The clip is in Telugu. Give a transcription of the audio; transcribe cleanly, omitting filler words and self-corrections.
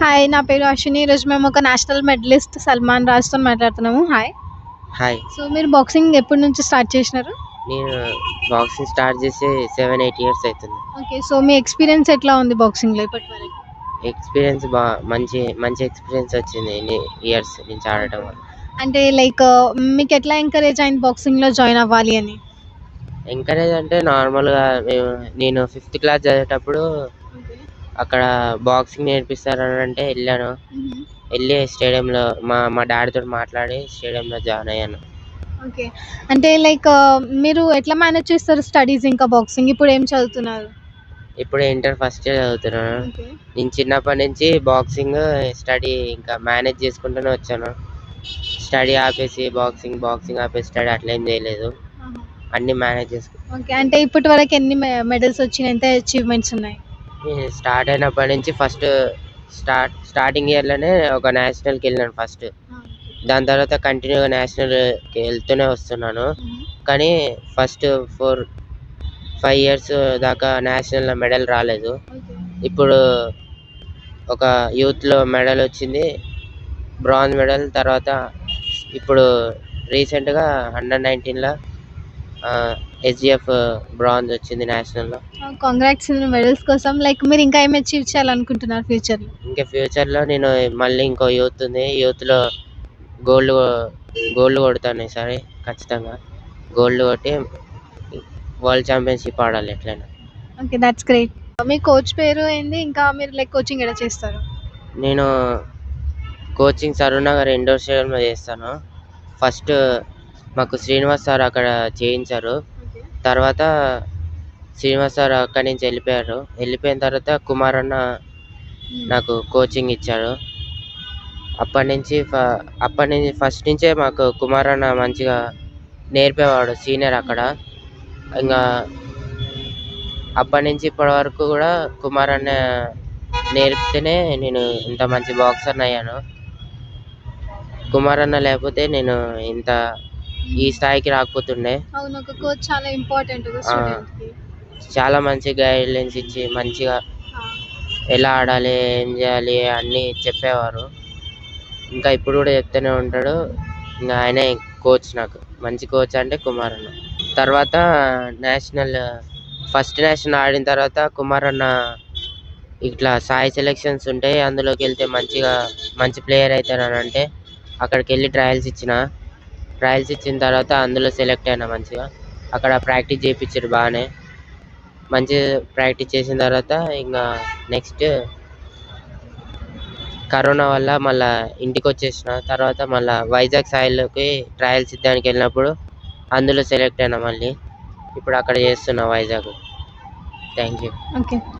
హాయ్. నా పేరు అశ్విని. ఈరోజు మేము ఒక నేషనల్ మెడలిస్ట్ సల్మాన్ రాజ్‌తో మాట్లాడుతున్నాము. హాయ్. హాయ్. సో, మీరు బాక్సింగ్ ఎప్పటి నుంచి స్టార్ట్ చేసినారు? నేను బాక్సింగ్ స్టార్ట్ చేసి 7, 8 ఇయర్స్ అవుతుంది. ఓకే. సో, మీ ఎక్స్‌పీరియన్స్ ఎట్లా ఉంది బాక్సింగ్‌లో ఇప్పటివరకు? ఎక్స్‌పీరియన్స్ మంచి ఎక్స్‌పీరియన్స్ వచ్చింది ఇన్ని ఇయర్స్ నుంచి ఆడటం వల్ల. అంటే లైక్ మీకెట్లా ఎంకరేజ్ అయింది బాక్సింగ్‌లో జాయిన్ అవ్వాలి అని? ఎంకరేజ్ అంటే నార్మల్‌గా నేను 5థ్ క్లాస్ చదివేటప్పుడు ఓకే. అక్కడ బాక్సింగ్ నేర్పిస్తారని అంటే వెళ్ళాను. హుహు. వెళ్ళి స్టేడియంలో మా డాడీతోటి మాట్లాడి స్టేడియంలో జాయిన్ అయ్యాను. ఓకే. అంటే లైక్ మీరు ఎట్లా మేనేజ్ చేస్తారు స్టడీస్ ఇంకా బాక్సింగ్? ఇప్పుడు ఏం చదువుతున్నారు? ఇప్పుడు ఇంటర్ ఫస్ట్ ఇయర్ చదువుతున్నాను. ఓకే. నేను చిన్నప్పటి నుంచి బాక్సింగ్, స్టడీ ఇంకా మేనేజ్ చేసుకుంటూనే వచ్చాను. స్టడీ ఆపేసి బాక్సింగ్ ఆపేసి స్టడీ అట్లా ఏం చేయలేదు. ఆహా! అన్నీ మేనేజ్ చేసుకున్నాను. ఓకే. అంటే ఇప్పటివరకు ఎన్ని మెడల్స్ వచ్చినాయి? ఎంత అచీవ్‌మెంట్స్ ఉన్నాయి? నేను స్టార్ట్ అయినప్పటి నుంచి స్టార్టింగ్ ఇయర్‌లోనే ఒక నేషనల్‌కి వెళ్ళాను ఫస్ట్. ఆ! దాని తర్వాత కంటిన్యూగా నేషనల్‌కి వెళ్తూనే వస్తున్నాను. హుహు. కానీ ఫస్ట్ 5 ఇయర్స్ దాకా నేషనల్‌లో మెడల్ రాలేదు. ఓకే. ఇప్పుడు ఒక యూత్‌లో మెడల్ వచ్చింది. Bronze medal. తర్వాత ఇప్పుడు రీసెంట్‌గా అండర్ 19లో ఎస్‌జీఎఫ్ బ్రాంజ్ వచ్చింది నేషనల్‌లో. కాంగ్రాట్స్ మెడల్స్ కోసం. లైక్ మీరు ఇంకా ఏమి అచీవ్ చేయాలనుకుంటున్నారు ఫ్యూచర్‌లో? ఇంకా ఫ్యూచర్‌లో నేను మళ్ళీ ఇంకో యూత్ ఉంది. యూత్‌లో గోల్డ్ గోల్డ్ కొడతాను ఈసారి ఖచ్చితంగా. గోల్డ్ కొట్టి వరల్డ్ ఛాంపియన్‌షిప్ ఆడాలి ఎట్లైనా. Okay. That's great. Me coach పేరు ఏంది? ఇంకా మీరు లైక్ కోచింగ్ ఎక్కడ చేస్తారు? నేను కోచింగ్ సరూర్‌నగర్ ఇండోర్ స్టేడియంలో చేస్తాను. ఫస్ట్ మాకు శ్రీనివాస్ సార్ అక్కడ చేయించారు. ఓకే. తర్వాత శ్రీనివాస్ సార్ అక్కడి నుంచి వెళ్ళిపోయారు. వెళ్ళిపోయిన తర్వాత కుమార్ అన్న నాకు కోచింగ్ ఇచ్చాడు. అప్పటి నుంచి ఫస్ట్ నుంచే మాకు కుమార్ అన్న మంచిగా నేర్పేవాడు, సీనియర్ అక్కడ. ఇంకా అప్పటి నుంచి ఇప్పటి వరకు కూడా కుమార్ అన్న నేర్పితేనే నేను ఇంత మంచి బాక్సర్ని అయ్యాను. కుమార్ అన్న లేకపోతే నేను ఈ స్థాయికి రాకపోతుండే. అవును. ఒక కోచ్ చాలా ఇంపార్టెంట్ ఒక ఆ, స్టూడెంట్‌కి. చాలా మంచి గైడ్లైన్స్ ఇచ్చి మంచిగా ఆ! ఎలా ఆడాలి, ఏం చేయాలి అన్నీ చెప్పేవారు. ఇంకా ఇప్పుడు కూడా చెప్తూనే ఉంటాడు. ఇంకా ఆయనే కోచ్, నాకు మంచి కోచ్ అంటే కుమార్ అన్న. తర్వాత ఫస్ట్ నేషనల్ ఆడిన తర్వాత కుమార్ అన్న ఇట్లా సాయి సెలెక్షన్స్ ఉంటాయి, అందులోకి వెళ్తే మంచి ప్లేయర్ అవుతారని అంటే అక్కడికి వెళ్ళి ట్రయల్స్ ఇచ్చిన తర్వాత అందులో సెలెక్ట్ అయినా మంచిగా. అక్కడ ప్రాక్టీస్ చేయించారు బాగానే. మంచి ప్రాక్టీస్ చేసిన తర్వాత ఇంకా నెక్స్ట్ కరోనా వల్ల మళ్ళీ ఇంటికి వచ్చేసిన తర్వాత మళ్ళీ వైజాగ్ సాయిల్లోకి ట్రయల్స్ ఇద్దానికి వెళ్ళినప్పుడు అందులో సెలెక్ట్ అయినా మళ్ళీ. ఇప్పుడు అక్కడ చేస్తున్నా వైజాగ్. Thank you. ఓకే.